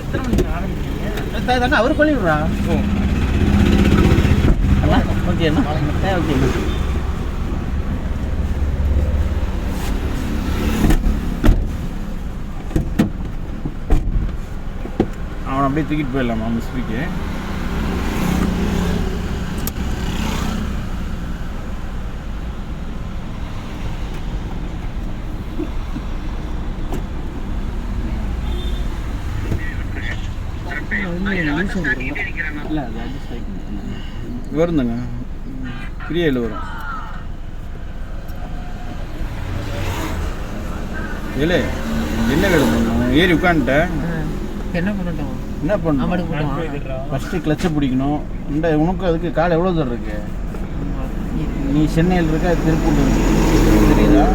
எத்தனை மணிக்கு ஆரம்பிக்கிறீங்க? அவர் பண்ணிவிடுறா. ஓகேண்ணா ஓகேண்ணா. அவனை அப்படியே தூக்கிட்டு போயிடலாமா மிஸ்பிக்கு? வருந்தாங்க ஃப்ரீயில் வரும். இல்லை என்ன வேலை பண்ணணும்? ஏறி உட்காந்துட்டேன். என்ன பண்ணட்டும்? என்ன பண்ணணும்? ஃபஸ்ட்டு கிளச்சை பிடிக்கணும். இந்த உனக்கு அதுக்கு கால் எவ்வளோ தூரம் இருக்கு? நீ சென்னையில் இருக்க, திருப்பூர் தெரியுதா?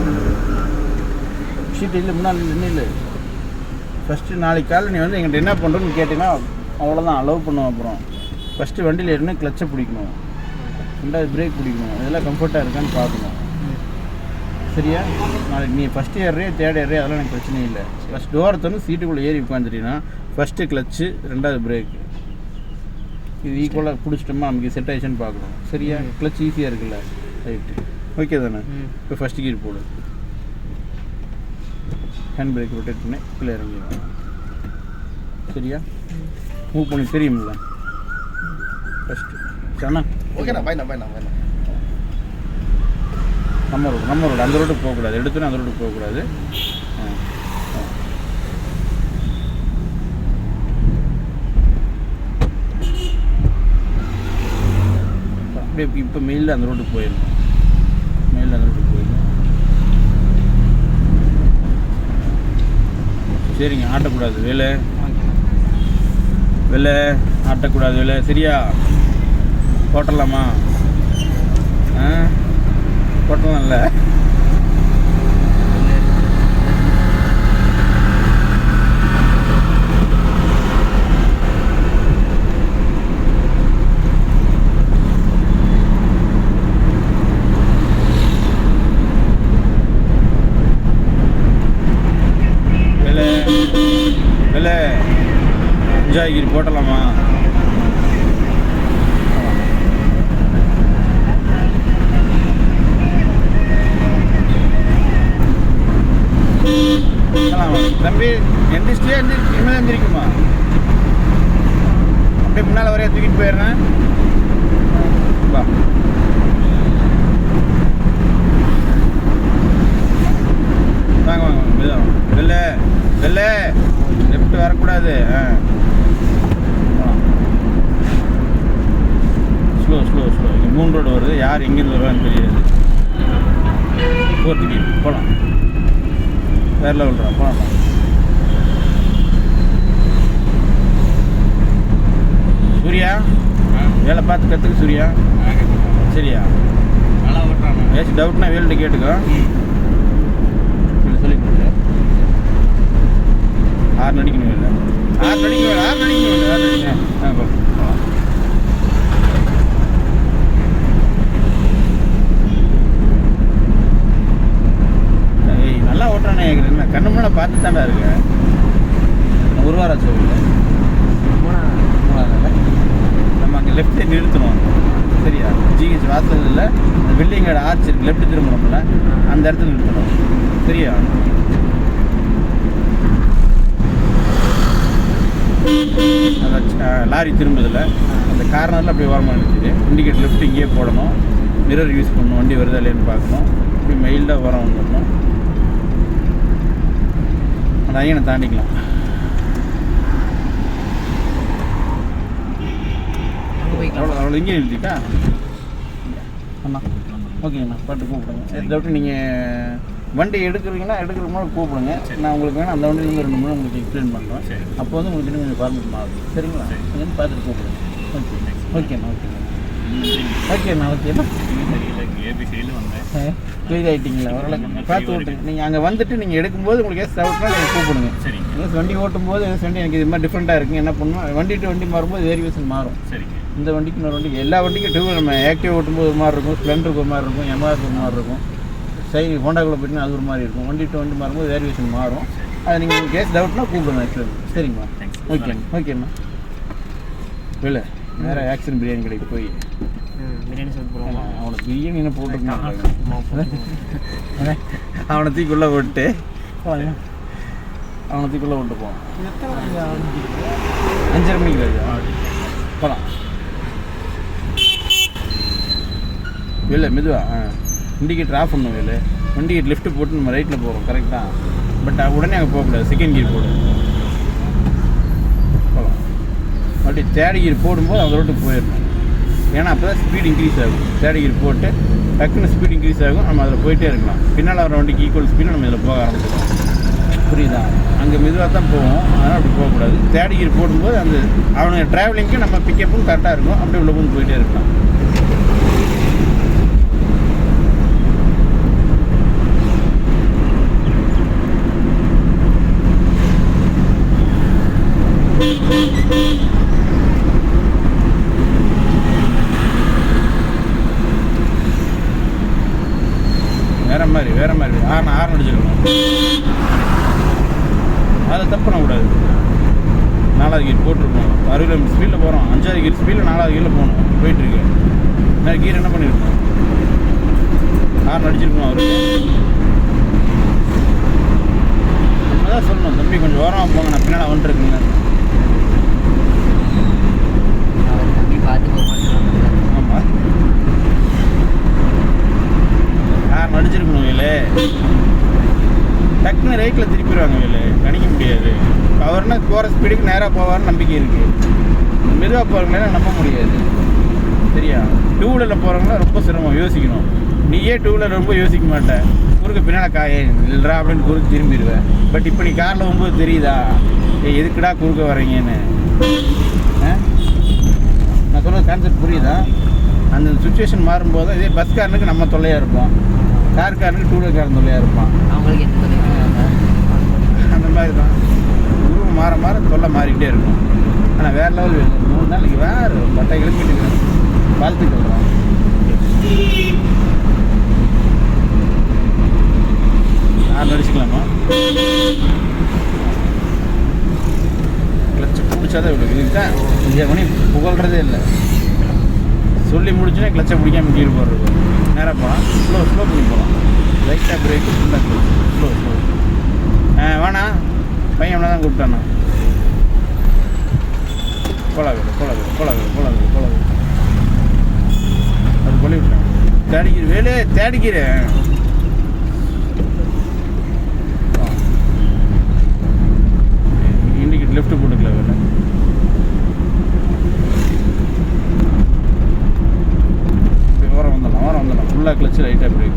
ஷீட் இல்லை முன்னால் இல்லை. ஃபஸ்ட்டு நாளைக்கு காலை நீ வந்து எங்கிட்ட என்ன பண்ணுறோன்னு கேட்டீங்கன்னா அவ்வளோதான், அலோவ் பண்ணுவோம். அப்புறம் ஃபஸ்ட்டு வண்டியில் ஏறினா கிளச்சை பிடிக்கணும், ரெண்டாவது பிரேக் பிடிக்கணும். இதெல்லாம் கம்ஃபர்ட்டாக இருக்கான்னு பார்க்கணும். சரியா? நாளைக்கு நீ ஃபஸ்ட்டு ஏறியே தேர்ட் ஏறியே அதெல்லாம் எனக்கு பிரச்சனை இல்லை. ஃபஸ்ட் டோரை தந்து சீட்டுக்குள்ளே ஏறி உட்காந்துட்டீங்கன்னா ஃபஸ்ட்டு கிளச்சு, ரெண்டாவது பிரேக்கு, இது ஈக்குவலாக பிடிச்சிட்டோமா நமக்கு செட் ஆயிடுச்சுன்னு பார்க்கணும். சரியா? கிளச் ஈஸியாக இருக்குல்ல? ரைட்டு, ஓகே தானே? இப்போ ஃபஸ்ட்டு கீர் போடு, ஹேண்ட் பிரேக் ரொட்டேட் பண்ணி கீழே இறங்கிடும். சரியா? மூவ் பண்ணி தெரியுமில்ல ஃபஸ்ட்டு. சரிண்ணா? ஓகேண்ணா, பாய்ண்ணா. நம்ம ரோடு அந்த ரோட்டுக்கு போகக்கூடாது. எடுத்துன்னு அந்த ரோட்டுக்கு போகக்கூடாது. அப்படியே இப்போ மெயிலில் அந்த ரோட்டுக்கு போயிடணும். சரிங்க, ஆட்டக்கூடாது வேலை ஆட்டக்கூடாது வேலை. சரியா? போட்டலாமா? போட்டலாம்ல? வேலை என்ஜாய்கிரி போட்டலாமா? தம்பி எந்திரிச்சியா? இனிமேல் எந்திரிக்குமா? அப்படியே முன்னால் வரையா தூக்கிட்டு போயிடுறேன். வா, வாங்க வெள்ளை லெஃப்ட் வரக்கூடாது. ஸ்லோ இங்கே 3 ரோடு வருது. யார் எங்கேருந்து வருவான்னு தெரியாது. 4th கீர் போகலாம். வேற லெவல்ரா, போகலாம். சூர்யா வேலை பார்த்து கற்றுக்கு சூர்யா. சரியா? நல்லா ஓட்டுறாங்க. ஏதாச்சும் டவுட்னா வேல்கிட்ட கேட்டுக்கோ. சொல்லி கொடுங்க. 6 அடிக்கணும் இல்லை? 6 அடிக்கணும். நல்லா ஓட்டுறானே கேட்குறேன். கண்ணு முன்னாடி பார்த்து தாண்டா இருக்கு. ஒரு வாரம் சொல்லுங்க. நம்ம அங்கே லெஃப்ட் சைடு நிறுத்தணும். சரியா? ஜிஹெச் வாசல் இல்லை, பில்டிங்கோட ஆர்ச் இருக்கு, லெஃப்ட் திரும்பணும்ல, அந்த இடத்துல நிறுத்தணும். சரியா? அதான் லாரி திரும்புதில்ல, அந்த கார்னரில் அப்படியே ஓரமாக நிறுத்திது. இண்டிகேட் லெஃப்ட் இங்கேயே போடணும். மிரர் யூஸ் பண்ணணும், வண்டி வருதா இல்லைன்னு பார்க்கணும். இப்படி மெயில்டாக வர வந்துடணும். அந்த ஐயனை தாண்டிக்கலாம். அவ்வளோ இங்கே நிறுத்திட்டா அண்ணா. ஓகேங்கண்ணா, பாட்டு கூப்பிடுங்க. டவுட்டு நீங்கள் வண்டி எடுக்கிறீங்கன்னா எடுக்கிற மாதிரி கூப்பிடுங்க. நான் உங்களுக்கு வேணும் அந்த வண்டியிலேருந்து 2 மணி உங்களுக்கு எக்ஸ்பிளைன் பண்ணுறேன். அப்போ வந்து உங்களுக்கு இன்னும் கொஞ்சம் ஃபார்மேட் மாறும். சரிங்களா? நீங்கள் பார்த்துட்டு கூப்பிடுங்க. ஓகேண்ணா. க்ளீர் ஆகிட்டிங்களா? ஓரளவுக்கு பார்த்து ஓட்டுங்க. நீங்கள் அங்கே வந்துட்டு நீங்கள் எடுக்கும்போது உங்களுக்கு ஏதாவது டவுட்னா நீங்கள் கூப்பிடுங்க. வண்டி ஓட்டும்போது வண்டி எனக்கு இது மாதிரி டிஃப்ரெண்ட்டாக இருக்குது, என்ன பண்ணணும், வண்டி டு வண்டி மாறும்போது வேரியேஷன் மாறும். இந்த வண்டிக்கு இன்னொரு வண்டிக்கு, எல்லா வண்டிக்கும் டூ நம்ம ஆக்டிவ் ஓட்டும்போது ஒரு மாதிரி இருக்கும், ஸ்ப்ளெண்டருக்கு ஒரு மாதிரி இருக்கும், எம்ஆருக்கு ஒரு மாதிரி இருக்கும், ஹோண்டாக்குள்ளே போய்ட்டுனா அது ஒரு மாதிரி இருக்கும். வண்டி டு வண்டி மாறும்போது வேரியேஷன் மாறும். அது நீங்கள் கேஸ் டவுட்னா கூப்பிடுங்க. சரிங்களா? ஓகேண்ணா இல்லை வேறு ஆக்ஷன் பிரியாணி கடைக்கு போய் பிரியாணி சாப்பிட்டு போகிறோம். அவனை பிரியாணி என்ன போட்டுருக்கான் அவனை தூக்கிக்குள்ளே போட்டு அவனை தூக்கிக்குள்ளே போட்டு போவான். 5:30 மணிக்கு போகலாம். இல்லை மெதுவா இண்டிகேட்டர் ஆஃப் பண்ணுவோம். இல்லை இண்டிகேட்டர் லெஃப்ட்டு போட்டு நம்ம ரைட்டில் போகிறோம் கரெக்டாக. பட் உடனே அங்கே போகக்கூடாது. செகண்ட் கியர் போடு போகலாம். அப்படி தேர்ட் கியர் போடும்போது அந்த ரோட்டுக்கு போயிடணும். ஏன்னா அப்போ தான் ஸ்பீட் இன்க்ரீஸ் ஆகும். தேர்ட் கியர் போட்டு டக்குன்னு ஸ்பீட் இன்க்ரீஸ் ஆகும். நம்ம அதில் போயிட்டே இருக்கலாம். பின்னால் வர வண்டிக்கு ஈக்குவல் ஸ்பீடில் நம்ம இதில் போக ஆரம்பிச்சிடும். புரியுதா? அங்கே மெதுவாக தான் போவோம். அதனால் அப்படி போகக்கூடாது. தேர்ட் கியர் போடும்போது அந்த அவனுக்கு ட்ராவலிங்க்கு நம்ம பிக்கப்பும் கரெக்டாக இருக்கும். அப்படியே உள்ள போய் போயிட்டே இருக்கலாம். வேறு மாதிரி ஆறு அடிச்சிருக்கணும். அதை தப்பு பண்ணக்கூடாது. 4வது கீர் போட்டிருக்கணும். 60 km ஸ்பீடில் போகிறோம். 5வது கீர் ஸ்பீடில் 4வது கீரில் போகணும். போயிட்டுருக்கு. நான் கீர் என்ன பண்ணியிருக்கோம்? ஆறு அடிச்சிருக்கணும். அவருக்கு நம்ம தான் சொல்லணும், தம்பி கொஞ்சம் ஓரமாக போங்க, நான் பின்னால் வந்துட்டுருக்குங்க. ஆமாம் ஆறு அடிச்சிருக்கணும். வேலை டக்குன்னு ரைட்டில் திருப்பிடுவாங்க. வேலை கணிக்க முடியாது. அவர்னா போகிற ஸ்பீடுக்கு நேராக போவார்னு நம்பிக்கை இருக்குது. மெதுவாக போகிறவங்களெல்லாம் நம்ப முடியாது. சரியா? 2 வீலரில் போகிறவங்களாம் ரொம்ப சிரமம், யோசிக்கணும். நீயே 2 வீலர் ரொம்ப யோசிக்க மாட்டேன். குறுக்க பின்னால் இல்லைடா அப்படின்னு குறுக்கு திரும்பிடுவேன். பட் இப்போ நீ காரில் போகும்போது தெரியுதா எதுக்குடா குறுக்க வரீங்கன்னு? நான் சொல்கிற கான்செப்ட் புரியுதா? அந்த சுச்சுவேஷன் மாறும்போது இதே பஸ்காரனுக்கு நம்ம தொல்லையாக இருப்போம், காருக்காரனுக்கு 2 வீலர்காரன் தொல்லையாக இருப்பான். அவங்களுக்கு எந்த தொல்லையும் அந்த மாதிரி தான். உருவம் மாற மாற தொல்லை மாறிக்கிட்டே இருக்கும். ஆனால் வேறு லெவல் 3 நாளைக்கு வேறு பட்டை கிளம்பிட்டு வாழ்த்துக்கள் தான். யார் நடிச்சுக்கலாமா? கிளச்சு பிடிச்சாதான் இவ்வளோ இதுக்கு தான் 5 மணி புகழ்கிறதே இல்லை. சொல்லி முடிச்சுன்னா கிளச்சை பிடிக்காம கீழே போடுறது. நேராக போகலாம். ஸ்லோ பண்ணி போகலாம். லைட்டாக பிரேக்கு ஃபுல்லாக ஸ்லோ வேணா பையன் அவனை தான் கூப்பிட்டானா. கொலகு அது கொல்லி விட்டான். தேடிக்கிறேன் வேலையே தேடிக்கிறேன். இண்டிகேட் லெஃப்ட் போட்டுக்கல வேலை. ஓரம் வந்துடலாம். ஃபுல்லாக கிளச்சு லைட்டாக பிரேக்.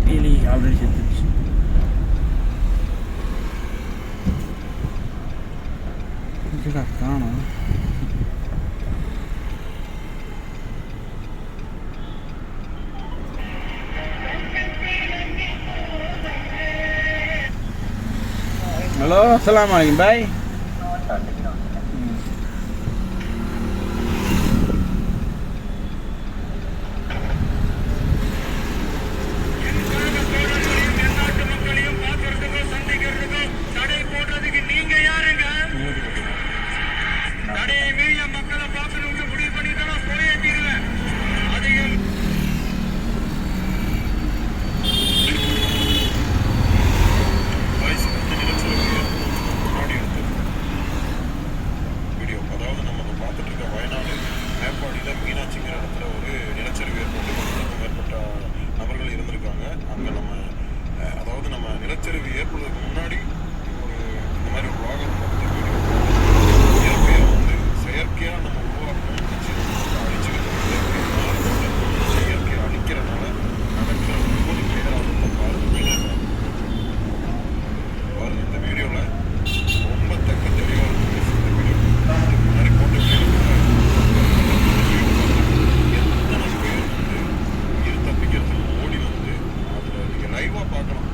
Daily already செத்துச்சு. காணும். ஹலோ, அஸ்ஸலாமு அலைக்கும் பாய். நிலச்சரிவு ஏற்படுவதற்கு முன்னாடி இந்த மாதிரி ஒரு vlogger பார்த்து வீடியோ இயற்கையாக வந்து செயற்கையாக நம்ம உருவாக்கணும் அழிச்சுக்கிட்டு இயற்கையை அழிக்கிறனால நடக்கிற ஒவ்வொரு பேராபத்தை பாருங்க. இந்த வீடியோவில் ரொம்ப தெக்க தெளிவாக இருக்குது. இந்த வீடியோ அதுக்கு முன்னாடி போட்ட எத்தனை பேர் வந்து உயிர் தப்பிக்கிறதுக்கு ஓடி வந்து அதில் நீங்கள் லைவாக பார்க்கலாம்.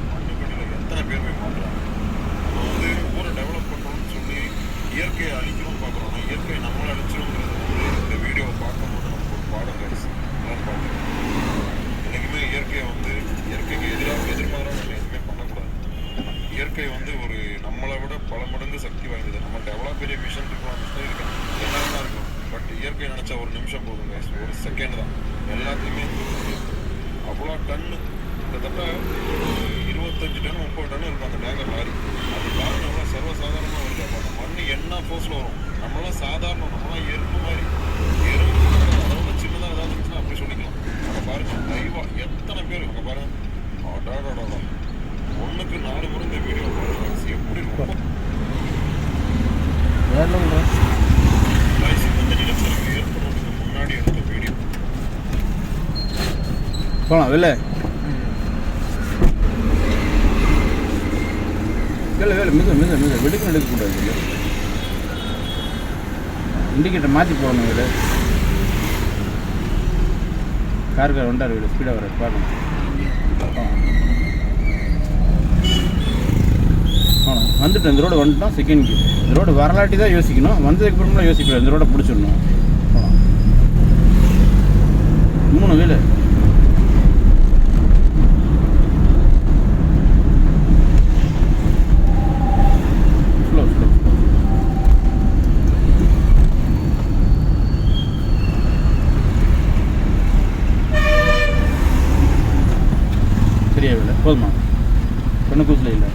எத்தனை பேர் போய் பார்க்குறாங்க. நம்ம வந்து ஊரை டெவலப் பண்ணுறோம்னு சொல்லி இயற்கையை அழிக்கணும்னு பார்க்குறோம். ஆனால் இயற்கையை நம்மளை அழிச்சிடும்ங்கிறது வந்து இந்த வீடியோவை பார்க்கும்போது நமக்கு ஒரு பாடம் கிடைச்சி எல்லாம் பார்க்கணும். என்றைக்குமே இயற்கையை வந்து இயற்கைக்கு எதிர்மாறாக நம்ம எதுவுமே பண்ணக்கூடாது. இயற்கை வந்து ஒரு நம்மளை விட பல மடங்கு சக்தி வாய்ந்தது. நம்மள்ட்ட எவ்வளோ பெரிய மிஷன் இருக்கலாம், மிஷினரி இருக்கலாம், என்னெல்லாம் இருக்கும். பட் இயற்கை நினச்சா ஒரு நிமிஷம் போதுங்க, ஒரு செகண்ட் தான் எல்லாத்தையுமே அவ்வளோ டன்னு, கிட்டத்தட்ட 25 டன் 30 டன் இருக்கும் அந்த டேங்கர் லாரி. அது பாருங்க எவ்வளோ சர்வசாதாரணமாக வருது. அப்போ அந்த மண் என்ன ஃபோர்ஸில் வரும். நம்மளாம் சாதாரணம், நம்மளாம் எறும்பு மாதிரி, எறும்பு அதோட சின்னதாக ஏதாவது இருந்துச்சுன்னா அப்படி சொல்லிக்கலாம். அங்கே பாருங்க லைவா எத்தனை பேர் அங்கே பாருங்க. அடாடாடா, 1க்கு 4 முறை இந்த வீடியோ பாருங்க. எப்படி ரொம்ப இந்த நிலச்சரிவு ஏற்படுறதுக்கு முன்னாடி எடுத்த வீடியோ. போகலாம் வெளில மிக வெடிக்கும் எடுக்கக்கூடாது. இண்டிகேட்டர் மாற்றி போடணும். வீடு கார் வண்டார் வீடு ஸ்பீடாக வர பார்க்கணும். வந்துட்டு இந்த ரோடு வந்துட்டோம். செகண்ட் இந்த ரோடு வரலாட்டி தான் யோசிக்கணும், வந்ததுக்கு அப்புறம்லாம் யோசிக்கணும். இந்த ரோடை பிடிச்சிடணும். 3 வீலு பெரிய வேலை போதுமா? பொண்ணு கூசில் இல்லை.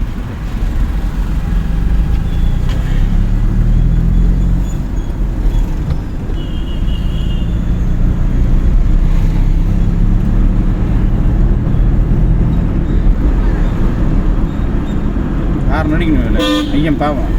நடிக்கணும் இல்லை ஐயம் பாவம்.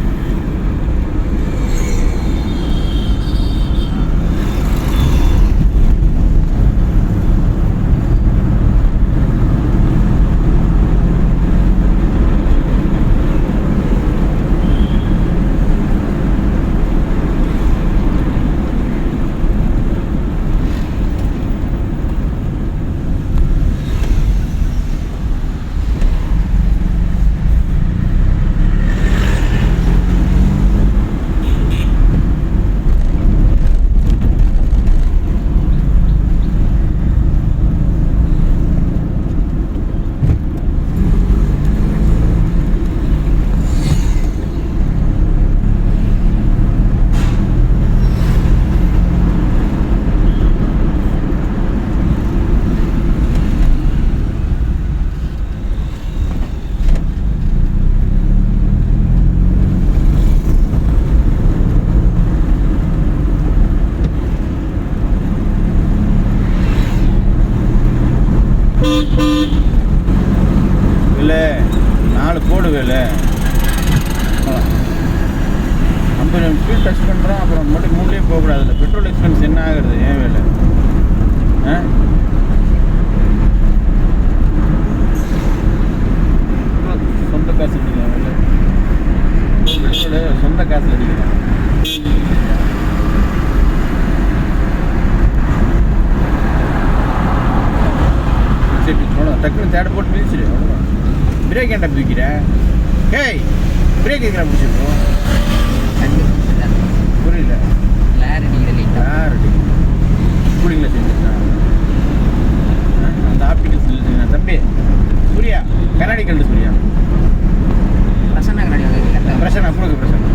இல்லை 4 கோடு வேலை. நம்ம ஸ்பீட் டச் பண்ணுறோம், அப்புறம் மட்டும் 3லேயே போகக்கூடாது. இல்லை பெட்ரோல் எக்ஸ்பென்ஸ் என்ன ஆகுறது? ஏன் வேலை? சொந்த காசு அடிக்கலாம். இல்லை பெட்ரோலு சொந்த காசு அடிக்கலாம். சரி டக்குன்னு தேட போட்டு மிதிச்சிடு, அவ்வளோதான். பிரேக் ஏன்டா பிடிக்கிறேன்? ஹேய், பிரேக் எதுக்குறா பிடிச்சிருக்கோம்? புரியல. யார் கூலிங்கில் செஞ்சுருக்கா? அந்த ஆப்டிகல் செஞ்சுருக்கா தம்பி? சூர்யா கண்ணாடி கண்டு சூர்யா பிரசன்னா கண்ணாடி பிரசன்னா கொடுக்கு பிரசன்னா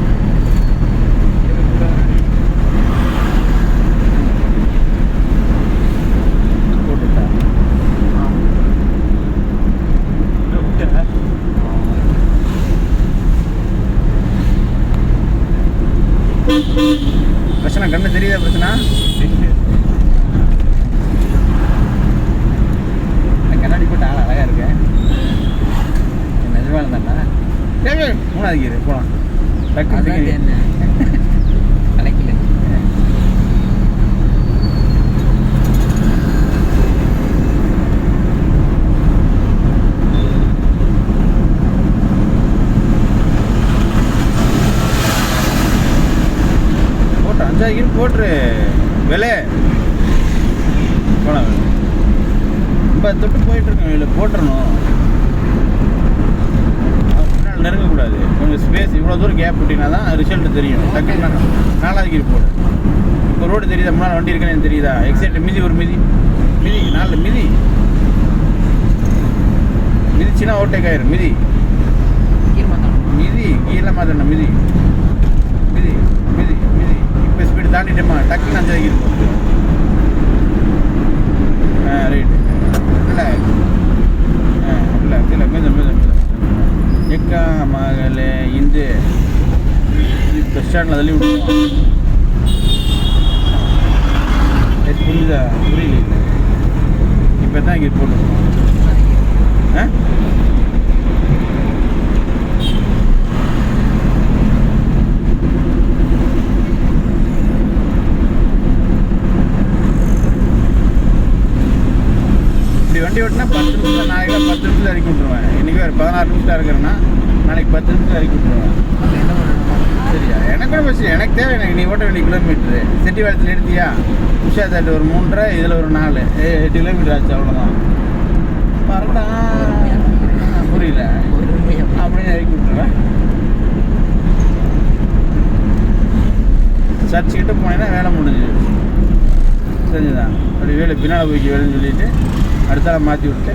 போட்டுட்டா. பிரச்சனை கண்ணு தெரியுதா? பிரச்சனை கண்ணாடி போட்டு ஆள் அழகா இருக்கேன். நிஜமாக இருந்தாண்டா. சரி 3வது கீர் போகலாம். டக்கு என்ன கிடைக்கல. போட்டு 5வது கீர் போட்டுரு விலை போகலாம். ரொம்ப தொட்டு போயிட்டுருக்கேன். இதில் போட்டுறணும், நெருங்கக்கூடாது. கொஞ்சம் ஸ்பேஸ் இவ்வளோ தூரம் கேப் விட்டிங்கன்னா தான் ரிசல்ட் தெரியும். டக்குன்னு 4வது கீர் போடு. இப்போ ரோடு தெரியுதா? முன்னால் வண்டி இருக்கேன்னு தெரியுதா? எக்ஸைட் மிதி, ஒரு மிதி 4 மிதிச்சுன்னா ஓவர்டேக் ஆயிரும். மிதி கீர் கீழே மாற்றணும் மிதி மிதி மிதி மிதி இப்போ ஸ்பீடு தாண்டிட்டோமா டக்குன்னு 5 இருக்கும் ரைட் இல்லை இல்லை கீழே மித மித மித எக்கா மகளே இந்த பஸ் ஸ்டாண்டில் தள்ளி விடுவோம் புரியுதா புரியல இப்போ தான் இங்கே போட்டுருக்கோம் ஆ இப்படி வண்டி ஓட்டினா 10 நிமிஷம் நாளைக்கு 10 நிமிஷத்தில் இறக்கி விட்ருவேன் இன்றைக்கி ஒரு 16 நிமிஷம் இருக்கிறேன்னா நாளைக்கு 10 நிமிஷத்தில் இறக்கி விட்ருவேன் அப்போ என்ன பண்ணணும்? சரியா எனக்கு கூட பஸ் எனக்கு தேவை எனக்கு நீ ஓட்ட வேண்டிய கிலோமீட்ரு செட்டிவாளத்தில் எடுத்தியா உஷா தாட்டு ஒரு 3.5 இதில் ஒரு 4 8 கிலோமீட்டர் ஆச்சு அவ்வளோதான் வரட்டா புரியல அப்படின்னு இறக்கி விட்ருவேன் சர்ச்சுக்கிட்ட போனேன்னா வேலை முடிஞ்சிது செஞ்சுதான் அப்படி வேலை பின்னால் போய்க்கு வேலைன்னு சொல்லிட்டு அடுத்தால மாற்றி விட்டு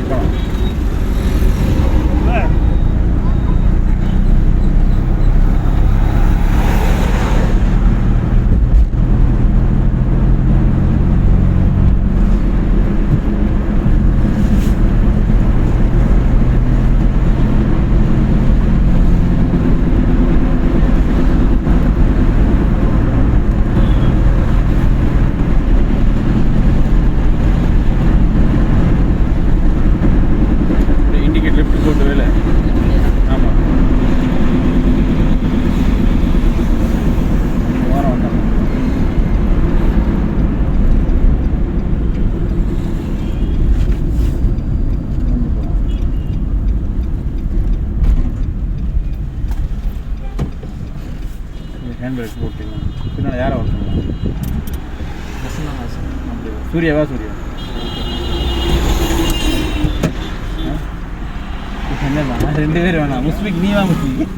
போனோம் லெஃப்ட் போட்டு வேலை ஆமாம் வாரம் வந்தோம் ஹேண்ட் பிரேக் போட்டிங்க பின்னால் யாரை வரணும் பஸ் தான் காசு. அப்படி சூர்யாவா சூர்யா என்னம்மா 2 பேர் வேணாம் முஸ்பிக் நீ வா முஸ்பிக்